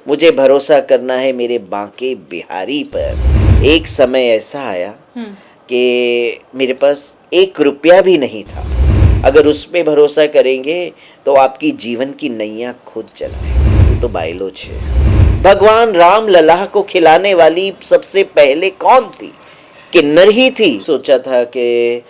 मुझे भरोसा करना है मेरे बांके बिहारी पर। एक समय ऐसा आया कि मेरे पास 1 रुपया भी नहीं था। अगर उस पे भरोसा करेंगे तो आपकी जीवन की नैया खुद चलाए। तू तो बाइलोच है। भगवान राम लल्लाह को खिलाने वाली सबसे पहले कौन थी? किन्नर ही थी। सोचा था कि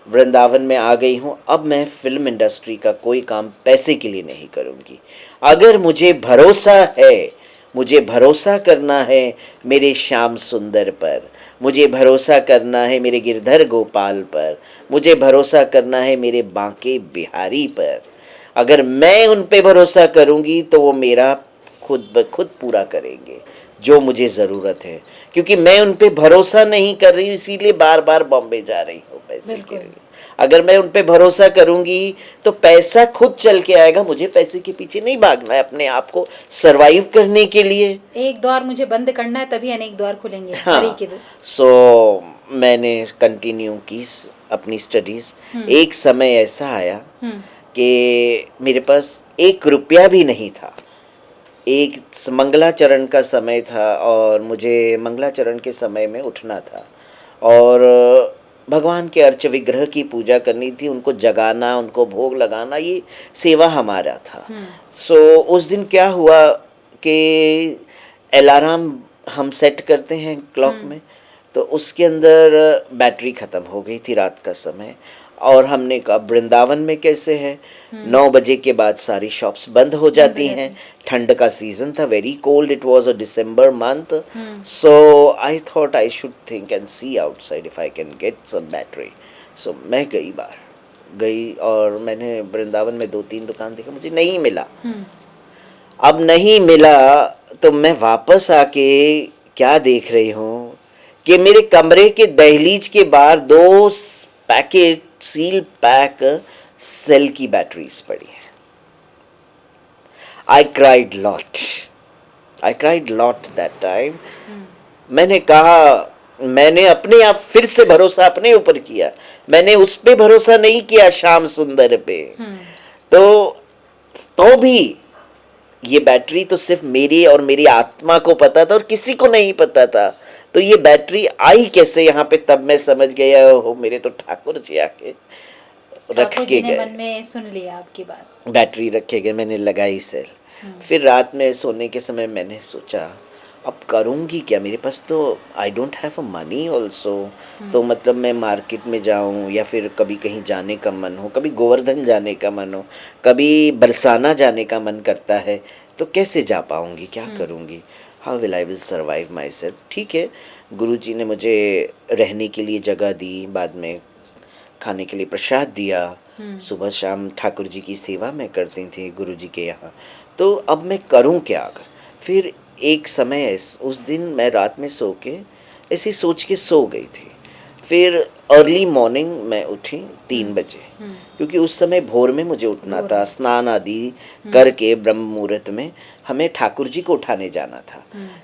वृंदावन में आ गई हूँ, अब मैं फिल्म इंडस्ट्री का कोई काम पैसे के लिए नहीं करूँगी। अगर मुझे भरोसा है, मुझे भरोसा करना है मेरे श्याम सुंदर पर, मुझे भरोसा करना है मेरे गिरधर गोपाल पर, मुझे भरोसा करना है मेरे बांके बिहारी पर। अगर मैं उन पे भरोसा करूँगी तो वो मेरा खुद ब खुद पूरा करेंगे जो मुझे ज़रूरत है। क्योंकि मैं उन पे भरोसा नहीं कर रही हूँ, इसीलिए बार बार बॉम्बे जा रही हूँ पैसे के लिए। अगर मैं उन पे भरोसा करूँगी तो पैसा खुद चल के आएगा। मुझे पैसे के पीछे नहीं भागना है, अपने आप को सरवाइव करने के लिए। एक द्वार मुझे बंद करना है, तभी अनेक द्वार खुलेंगे। हाँ, सो मैंने कंटिन्यू की अपनी स्टडीज़। एक समय ऐसा आया कि मेरे पास 1 रुपया भी नहीं था। एक मंगलाचरण का समय था और मुझे मंगलाचरण के समय में उठना था और भगवान के अर्च विग्रह की पूजा करनी थी, उनको जगाना, उनको भोग लगाना, ये सेवा हमारा था। सो उस दिन क्या हुआ कि अलार्म हम सेट करते हैं क्लॉक में, तो उसके अंदर बैटरी ख़त्म हो गई थी रात का समय। और हमने कहा वृंदावन में कैसे है, 9 बजे के बाद सारी शॉप्स बंद हो जाती हैं। ठंड का सीजन था, very cold, it was a December month. So I thought I should think and see outside if I can get some battery. So मैं गई और मैंने वृंदावन में 2-3 दुकान देखा, मुझे नहीं मिला। अब नहीं मिला तो मैं वापस आके क्या देख रही हूँ कि मेरे कमरे के दहलीज के बाहर 2 पैकेट सील पैक सेल की बैटरीज पड़ी है। I cried lot that time. मैंने कहा, मैंने अपने आप फिर से भरोसा अपने ऊपर किया, मैंने उस पे भरोसा नहीं किया श्याम सुंदर पे। तो भी ये बैटरी तो सिर्फ मेरी और मेरी आत्मा को पता था और किसी को नहीं पता था। तो ये बैटरी आई कैसे यहाँ पे, तब मैं समझ गया हो मेरे तो ठाकुर जी आके रख के गए। मन में सुन लिया आपकी बात, बैटरी रखे गए, मैंने लगाई सेल। फिर रात में सोने के समय मैंने सोचा अब करूँगी क्या, मेरे पास तो I don't have a money also. तो मतलब मैं मार्केट में जाऊँ या फिर कभी कहीं जाने का मन हो, कभी गोवर्धन जाने का मन हो, कभी बरसाना जाने का मन करता है, तो कैसे जा पाऊँगी, क्या करूँगी, how will I will survive my self. ठीक है, गुरुजी ने मुझे रहने के लिए जगह दी, बाद में खाने के लिए प्रसाद दिया। सुबह शाम ठाकुर जी की सेवा मैं करती थी गुरु जी के यहाँ। तो अब मैं करूँ क्या अगर। फिर एक समय उस दिन मैं रात में सो के ऐसी सोच के सो गई थी। फिर अर्ली मॉर्निंग मैं उठी 3 बजे, क्योंकि उस समय भोर में मुझे उठना था, स्नान आदि करके ब्रह्म मुहूर्त में हमें ठाकुर जी को उठाने जाना था।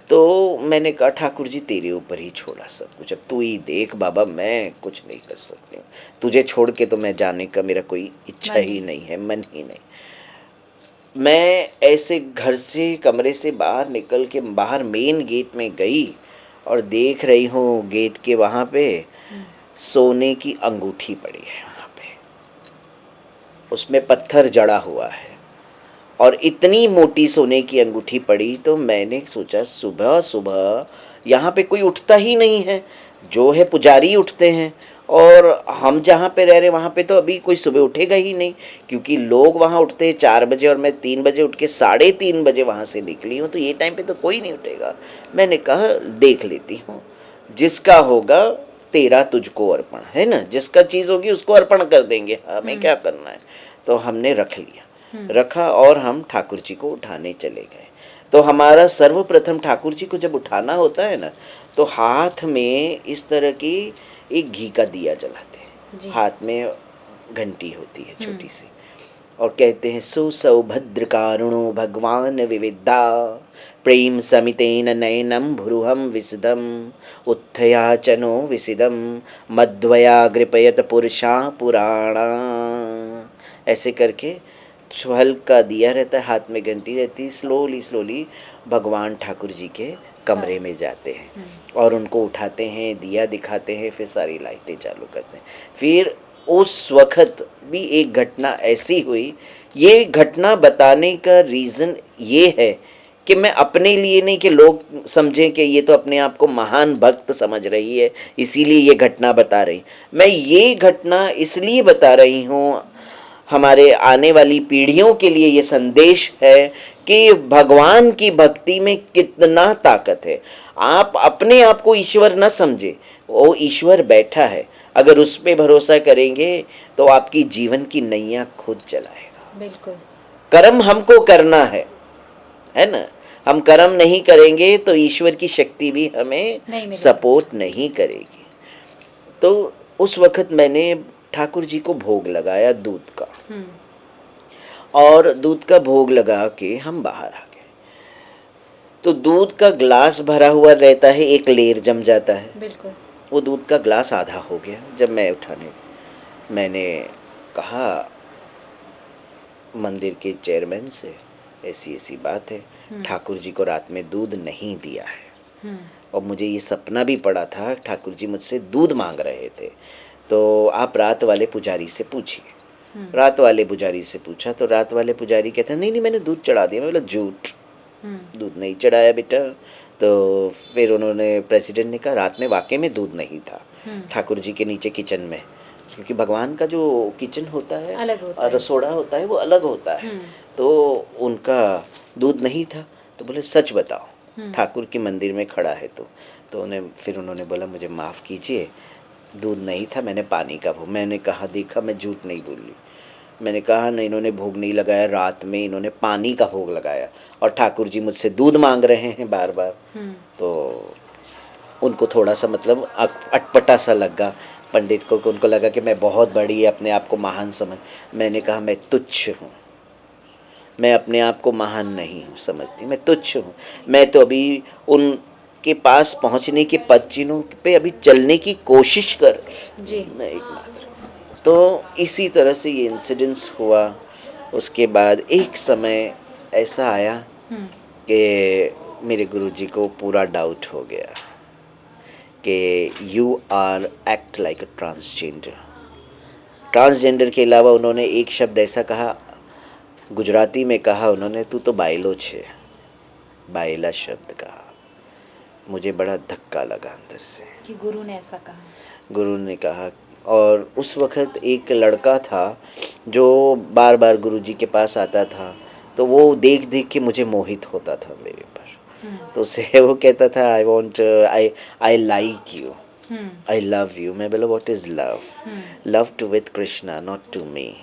तो मैंने कहा ठाकुर जी तेरे ऊपर ही छोड़ा सब कुछ, अब तू ही देख बाबा, मैं कुछ नहीं कर सकती हूँ, तुझे छोड़ के तो मैं जाने का मेरा कोई इच्छा ही नहीं है, मन ही नहीं। मैं ऐसे घर से, कमरे से बाहर निकल के बाहर मेन गेट में गई और देख रही हूँ गेट के वहाँ पे सोने की अंगूठी पड़ी है। वहाँ पे उसमें पत्थर जड़ा हुआ है और इतनी मोटी सोने की अंगूठी पड़ी। तो मैंने सोचा सुबह सुबह यहाँ पे कोई उठता ही नहीं है, जो है पुजारी उठते हैं, और हम जहाँ पे रह रहे वहाँ पे तो अभी कोई सुबह उठेगा ही नहीं, क्योंकि लोग वहाँ उठते हैं 4 बजे और मैं 3 बजे उठ के 3:30 बजे वहाँ से निकली हूँ, तो ये टाइम पे तो कोई नहीं उठेगा। मैंने कहा देख लेती हूँ, जिसका होगा तेरा तुझको अर्पण, है ना, जिसका चीज़ होगी उसको अर्पण कर देंगे, हमें क्या करना है। तो हमने रख लिया, रखा और हम ठाकुर जी को उठाने चले गए। तो हमारा सर्वप्रथम ठाकुर जी को जब उठाना होता है ना, तो हाथ में इस तरह की एक घी का दिया जलाते हैं, हाथ में घंटी होती है छोटी सी, और कहते हैं सुसौभद्र कारुणो भगवान विविधा प्रेम समितेन नयनम भ्रुहम विसदम उत्थयाचनो विसिदम मध्वया कृपयत पुरुषा पुराणा। ऐसे करके हल्का दिया रहता है, हाथ में घंटी रहती है, स्लोली स्लोली भगवान ठाकुर जी के कमरे में जाते हैं और उनको उठाते हैं, दिया दिखाते हैं, फिर सारी लाइटें चालू करते हैं। फिर उस वक्त भी एक घटना ऐसी हुई, ये घटना बताने का रीज़न ये है कि मैं अपने लिए नहीं कि लोग समझें कि ये तो अपने आप को महान भक्त समझ रही है इसीलिए ये घटना बता रही। मैं ये घटना इसलिए बता रही हूँ, हमारे आने वाली पीढ़ियों के लिए ये संदेश है कि भगवान की भक्ति में कितना ताकत है। आप अपने आप को ईश्वर न समझे, वो ईश्वर बैठा है, अगर उस पर भरोसा करेंगे तो आपकी जीवन की नैया खुद चलाएगा। बिल्कुल। कर्म हमको करना है ना। हम कर्म नहीं करेंगे तो ईश्वर की शक्ति भी हमें नहीं सपोर्ट नहीं करेगी। तो उस वक्त मैंने ठाकुर जी को भोग लगाया दूध का, और दूध का भोग लगा के हम बाहर आ गए। तो दूध का ग्लास भरा हुआ रहता है, एक लेर जम जाता है। बिल्कुल। वो दूध का ग्लास आधा हो गया। जब मैं उठाने, मैंने कहा मंदिर के चेयरमैन से, ऐसी ऐसी बात है, ठाकुर जी को रात में दूध नहीं दिया है और मुझे ये सपना भी पड़ा था, ठाकुर जी मुझसे दूध मांग रहे थे, तो आप रात वाले पुजारी से पूछिए। रात वाले पुजारी से पूछा तो रात वाले पुजारी कहते हैं नहीं नहीं मैंने दूध चढ़ा दिया। मैं बोला झूठ, दूध नहीं चढ़ाया बेटा। तो फिर उन्होंने, प्रेसिडेंट ने कहा रात में वाकई में दूध नहीं था ठाकुर जी के नीचे किचन में, क्योंकि भगवान का जो किचन होता है अलग होता और है। रसोड़ा होता है वो अलग होता है। तो उनका दूध नहीं था। तो बोले सच बताओ, ठाकुर के मंदिर में खड़ा है तो उन्हें, फिर उन्होंने बोला मुझे माफ़ कीजिए, दूध नहीं था, मैंने पानी का भोग। मैंने कहा देखा मैं झूठ नहीं बोली। मैंने कहा नहीं, इन्होंने भोग नहीं लगाया, रात में इन्होंने पानी का भोग लगाया और ठाकुर जी मुझसे दूध मांग रहे हैं बार बार। तो उनको थोड़ा सा मतलब अटपटा सा लगा पंडित को, कि उनको लगा कि मैं बहुत बड़ी अपने आप को महान समझ। मैंने कहा मैं तुच्छ हूँ, मैं अपने आप को महान नहीं हूँ समझती, मैं तुच्छ हूँ। मैं तो अभी उनके पास पहुँचने के पद चिन्हों पे अभी चलने की कोशिश कर जी। मैं एकमात्र। तो इसी तरह से ये इंसिडेंस हुआ। उसके बाद एक समय ऐसा आया कि मेरे गुरुजी को पूरा डाउट हो गया कि you are act like a transgender. Transgender के अलावा उन्होंने एक शब्द ऐसा कहा, गुजराती में कहा उन्होंने, तू तो बायलो छे, बायला शब्द कहा। मुझे बड़ा धक्का लगा अंदर से कि गुरु ने ऐसा कहा। गुरु ने कहा। और उस वक्त एक लड़का था जो बार बार गुरुजी के पास आता था, तो वो देख देख के मुझे मोहित होता था मेरे पर। तो उसे वो कहता था I like you, I love you. मैं बोला what is love? Love to with Krishna not to me.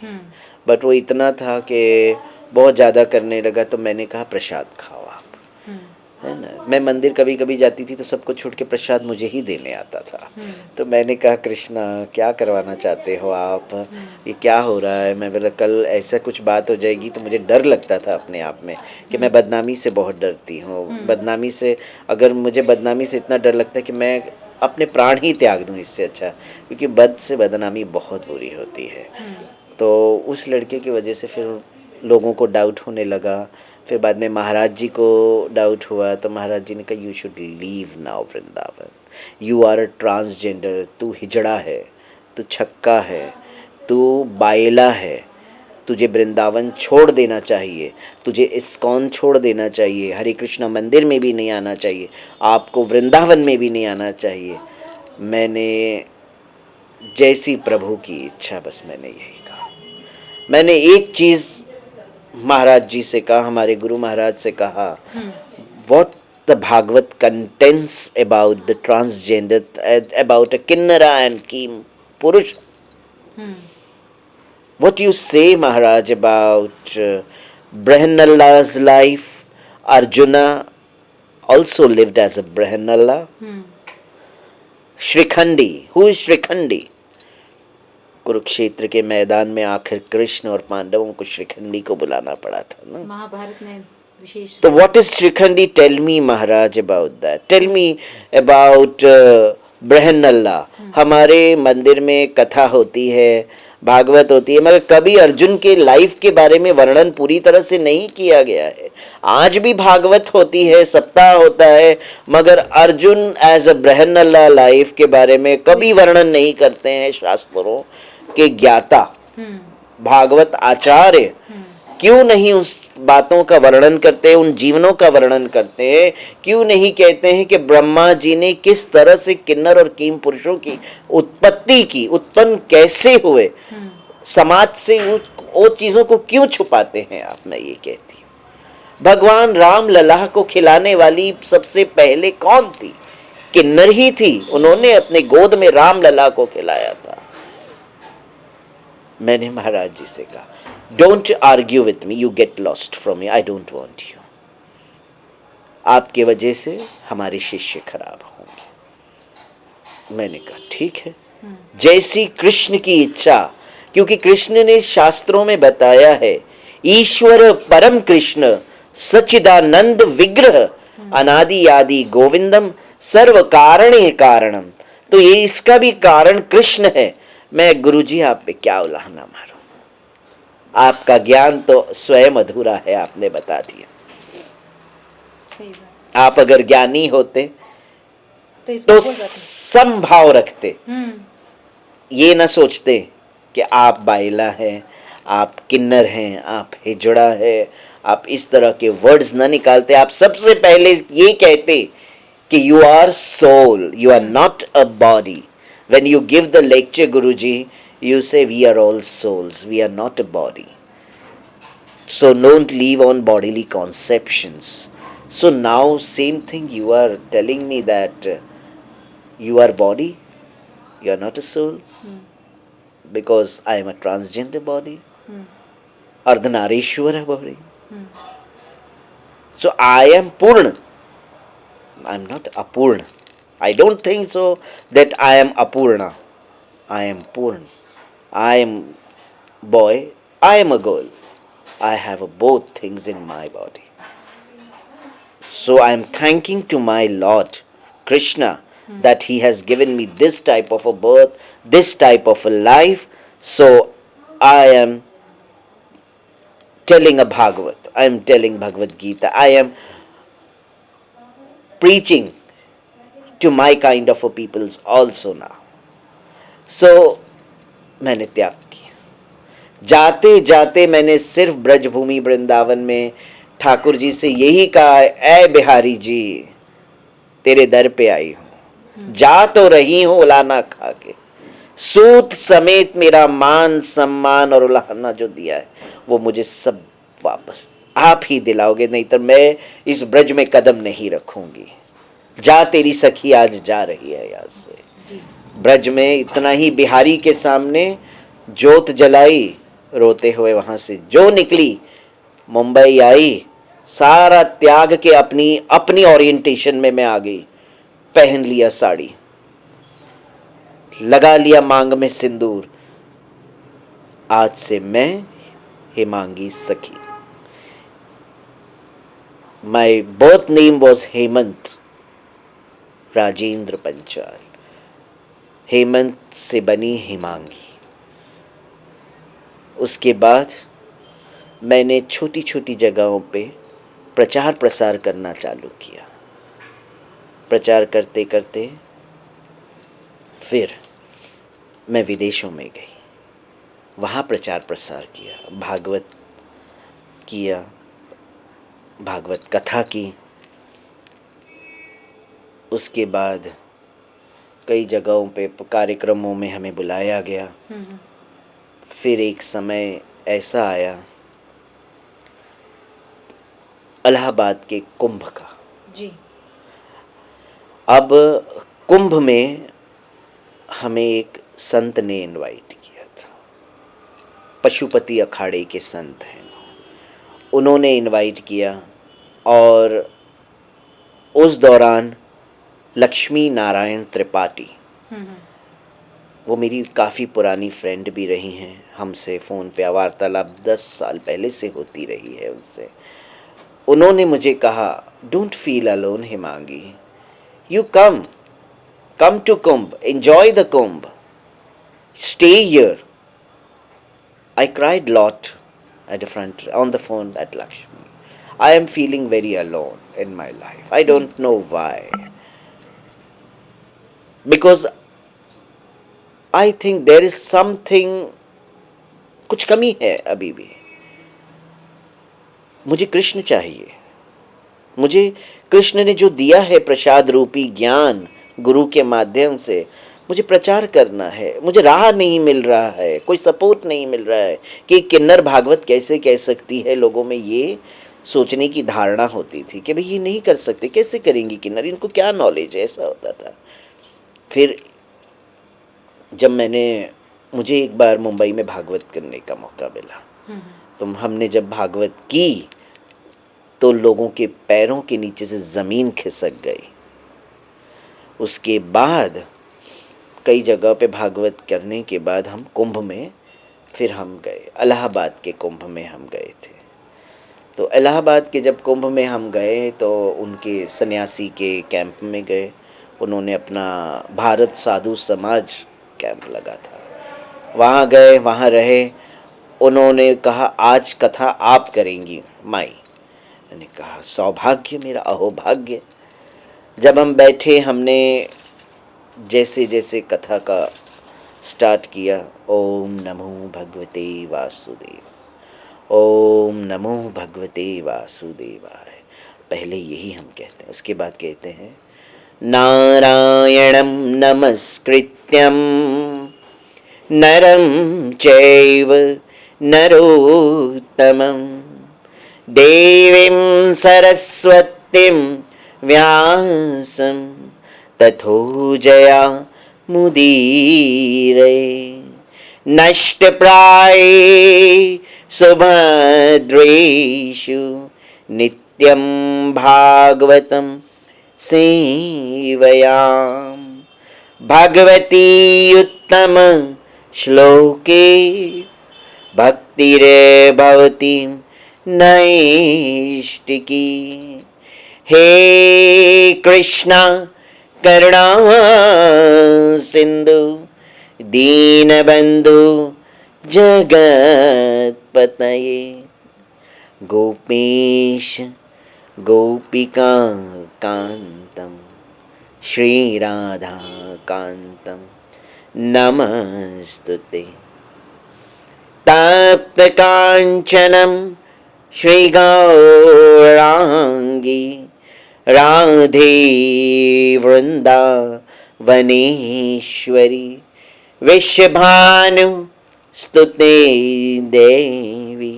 But वो इतना था कि बहुत ज़्यादा करने लगा। तो मैंने कहा प्रसाद खाओ आप, है ना। मैं मंदिर कभी कभी जाती थी तो सबको छूट के प्रसाद मुझे ही देने आता था। तो मैंने कहा कृष्णा क्या करवाना चाहते हो आप, ये क्या हो रहा है? मैं बोला कल ऐसा कुछ बात हो जाएगी। तो मुझे डर लगता था अपने आप में कि मैं बदनामी से बहुत डरती हूँ। बदनामी से, अगर मुझे बदनामी से इतना डर लगता है कि मैं अपने प्राण ही त्याग दूँ इससे अच्छा, क्योंकि बद से बदनामी बहुत बुरी होती है। तो उस लड़के की वजह से फिर लोगों को डाउट होने लगा। फिर बाद में महाराज जी को डाउट हुआ तो महाराज जी ने कहा you should leave now Vrindavan, you are a transgender, तू हिजड़ा है, तू छक्का है, तू बायला है, तुझे वृंदावन छोड़ देना चाहिए, तुझे इस्कॉन छोड़ देना चाहिए, हरे कृष्णा मंदिर में भी नहीं आना चाहिए, आपको वृंदावन में भी नहीं आना चाहिए। मैंने जैसी प्रभु की इच्छा, बस मैंने यही कहा। मैंने एक चीज़ महाराज जी से कहा, हमारे गुरु महाराज से कहा, what the Bhagavat contents about the transgender, about a kinnara and कीम पुरुष, what you say Maharaj about Brahmanalla's life? Arjuna also lived as a Brahmanalla. Shrikhandi, who is Shrikhandi? Kurukshetra के मैदान में आखिर कृष्ण और पांडवों को श्रीखंडी को बुलाना पड़ा था ना, महाभारत में विशेष। तो what is Shikhandi? Tell me Maharaj about that, tell me about Brihannala. हमारे मंदिर में कथा होती है, भागवत होती है, मगर कभी अर्जुन के लाइफ के बारे में वर्णन पूरी तरह से नहीं किया गया है। आज भी भागवत होती है, सप्ताह होता है, मगर Arjun as a Brihannala life के बारे में कभी वर्णन नहीं करते हैं शास्त्रों के ज्ञाता। भागवत आचार्य क्यों नहीं उस बातों का वर्णन करते, उन जीवनों का वर्णन करते हैं? क्यों नहीं कहते हैं कि ब्रह्मा जी ने किस तरह से किन्नर और कीम पुरुषों की उत्पत्ति की, उत्पन्न कैसे हुए? समाज से वो चीजों को क्यों छुपाते हैं आप? मैं ये कहती हूँ, भगवान राम लला को खिलाने वाली सबसे पहले कौन थी? किन्नर ही थी। उन्होंने अपने गोद में राम लला को खिलाया था। मैंने महाराज जी से कहा, don't argue with me, you get lost from me, I don't want you. आपके वजह से हमारे शिष्य खराब होंगे। मैंने कहा ठीक है, जैसी कृष्ण की इच्छा, क्योंकि कृष्ण ने शास्त्रों में बताया है, ईश्वर परम कृष्ण सच्चिदानंद विग्रह अनादि आदि गोविंदम सर्व कारणे कारणम। तो ये इसका भी कारण कृष्ण है। मैं गुरुजी आप पे क्या उलाहना मारूं? आपका ज्ञान तो स्वयं अधूरा है, आपने बता दिया। सही बात। आप अगर ज्ञानी होते तो समभाव रखते, ये ना सोचते कि आप बाइला हैं, आप किन्नर हैं, आप हिजड़ा है, आप इस तरह के वर्ड्स ना निकालते। आप सबसे पहले ये कहते कि you are soul, you are not a body. When you give the lecture, Guruji, you say we are all souls, we are not a body. So don't leave on bodily conceptions. So now same thing you are telling me that you are body, you are not a soul, because I am a transgender body, Ardhanarishwara body. So I am Purna, I am not Apurna. I don't think so that I am Apurna. I am Purna. I am boy, I am a girl. I have both things in my body. So I am thanking to my Lord Krishna that he has given me this type of a birth, this type of a life. So I am telling a Bhagavat, I am telling Bhagavad Gita, I am preaching to my kind of a peoples also now. So मैंने त्याग किया। जाते जाते मैंने सिर्फ ब्रजभूमि वृंदावन में ठाकुर जी से यही कहा, ऐ बिहारी जी तेरे दर पे आई हूं, जा तो रही हूं उलाहना खा के, सूत समेत मेरा मान सम्मान और उलाहना जो दिया है वो मुझे सब वापस आप ही दिलाओगे, नहीं तो मैं इस ब्रज में कदम नहीं रखूंगी। जा तेरी सखी आज जा रही है यहाँ से। ब्रज में इतना ही बिहारी के सामने जोत जलाई, रोते हुए वहां से जो निकली, मुंबई आई, सारा त्याग के अपनी अपनी ओरिएंटेशन में मैं आ गई। पहन लिया साड़ी, लगा लिया मांग में सिंदूर, आज से मैं Hemangi Sakhi. My birth name was Hemant Rajendra Panchal. Hemant से बनी हेमांगी। उसके बाद मैंने छोटी छोटी जगहों पे प्रचार प्रसार करना चालू किया। प्रचार करते करते फिर मैं विदेशों में गई, वहाँ प्रचार प्रसार किया, भागवत किया, भागवत कथा की। उसके बाद कई जगहों पे कार्यक्रमों में हमें बुलाया गया। फिर एक समय ऐसा आया इलाहाबाद के कुंभ का। जी। अब कुंभ में हमें एक संत ने इनवाइट किया था, पशुपति अखाड़े के संत हैं, उन्होंने इनवाइट किया। और उस दौरान लक्ष्मी नारायण त्रिपाठी, वो मेरी काफ़ी पुरानी फ्रेंड भी रही हैं, हमसे फ़ोन पे वार्तालाप 10 साल पहले से होती रही है उनसे। उन्होंने मुझे कहा, don't feel alone Hemangi, you come to Kumbh, enjoy the Kumbh, stay here, I cried lot at the front on the phone at Lakshmi. I am feeling very alone in my life. I don't know why. Because I think there is something, कुछ कमी है अभी भी. मुझे कृष्ण चाहिए. मुझे कृष्ण ने जो दिया है प्रसाद रूपी ज्ञान गुरु के माध्यम से, मुझे प्रचार करना है. मुझे राह नहीं मिल रहा है, कोई सपोर्ट नहीं मिल रहा है कि किन्नर भागवत कैसे कह सकती है. लोगों में ये सोचने की धारणा होती थी कि भाई ये नहीं कर सकते, कैसे करेंगी किन्नर, इनको क्या नॉलेज है, ऐसा होता था. फिर जब मुझे एक बार मुंबई में भागवत करने का मौका मिला, तो हमने जब भागवत की तो लोगों के पैरों के नीचे से ज़मीन खिसक गई. उसके बाद कई जगह पे भागवत करने के बाद हम कुंभ में फिर हम गए, इलाहाबाद के कुंभ में हम गए थे. तो इलाहाबाद के जब कुंभ में हम गए तो उनके सन्यासी के कैंप में गए. उन्होंने अपना भारत साधु समाज कैंप लगा था, वहाँ गए, वहाँ रहे. उन्होंने कहा आज कथा आप करेंगी माई. मैंने कहा सौभाग्य मेरा, अहोभाग्य. जब हम बैठे, हमने जैसे जैसे कथा का स्टार्ट किया, ओम नमो भगवते वासुदेव, ओम नमो भगवते वासुदेवाय, पहले यही हम कहते हैं. उसके बाद कहते हैं नारायणं नमस्कृत्यं नरं चैव नरोत्तमं देवीं सरस्वतीं व्यासं तथो जया मुदीरे नष्टप्राये सुभद्रेषु नित्यं भागवतं सेवयाम. भगवती उत्तम श्लोके भक्तिरे भवती नैष्टिकी. हे कृष्णा करुणा सिंधु दीनबंधु जगत्पतये गोपीश गोपिका कांतम श्रीराधा कांतम नमस्तुते. तप्त कांचनम श्रीगौरांगी राधे वृंदावनेश्वरी विश्वभानु स्तुते देवी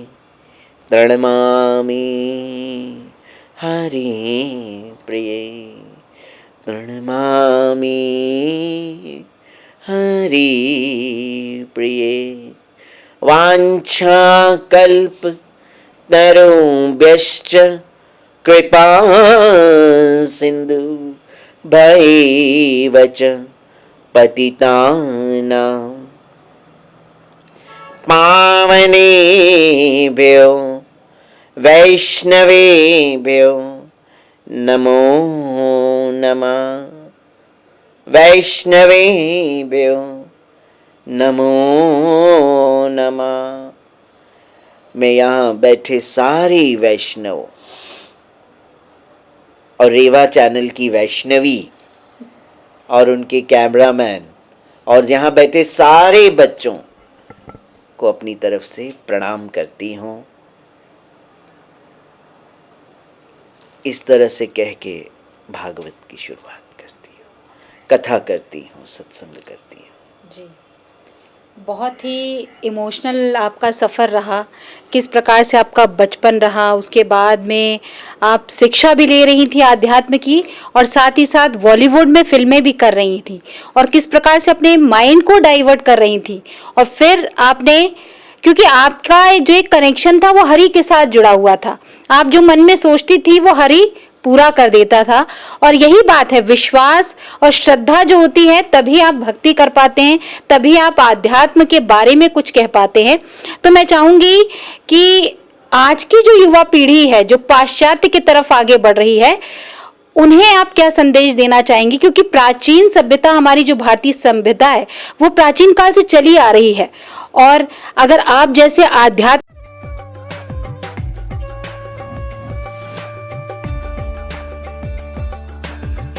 प्रणमामि हरि प्रिये प्रणमामि हरि प्रिये. वाञ्छाकल्प तरुभ्यश्च कृपा सिंधु भैव च पतितानां पावनेभ्यो वैष्णवेभ्यो नमो नमः. वैष्णवेभ्यो नमो नमः. मैं यहाँ बैठे सारे वैष्णव और रेवा चैनल की वैष्णवी और उनके कैमरामैन और यहाँ बैठे सारे बच्चों को अपनी तरफ से प्रणाम करती हूँ. इस तरह से कह के भागवत की शुरुआत करती हूँ, कथा करती हूँ, सत्संग करती हूँ. जी, बहुत ही इमोशनल आपका सफ़र रहा. किस प्रकार से आपका बचपन रहा, उसके बाद में आप शिक्षा भी ले रही थी आध्यात्म की और साथ ही साथ बॉलीवुड में फिल्में भी कर रही थी और किस प्रकार से अपने माइंड को डाइवर्ट कर रही थी. और फिर आपने, क्योंकि आपका जो एक कनेक्शन था वो हरि के साथ जुड़ा हुआ था, आप जो मन में सोचती थी वो हरि पूरा कर देता था. और यही बात है, विश्वास और श्रद्धा जो होती है तभी आप भक्ति कर पाते हैं, तभी आप आध्यात्म के बारे में कुछ कह पाते हैं. तो मैं चाहूँगी कि आज की जो युवा पीढ़ी है जो पाश्चात्य की तरफ आगे बढ़ रही है, उन्हें आप क्या संदेश देना चाहेंगी? क्योंकि प्राचीन सभ्यता, हमारी जो भारतीय सभ्यता है वो प्राचीन काल से चली आ रही है और अगर आप जैसे आध्यात्म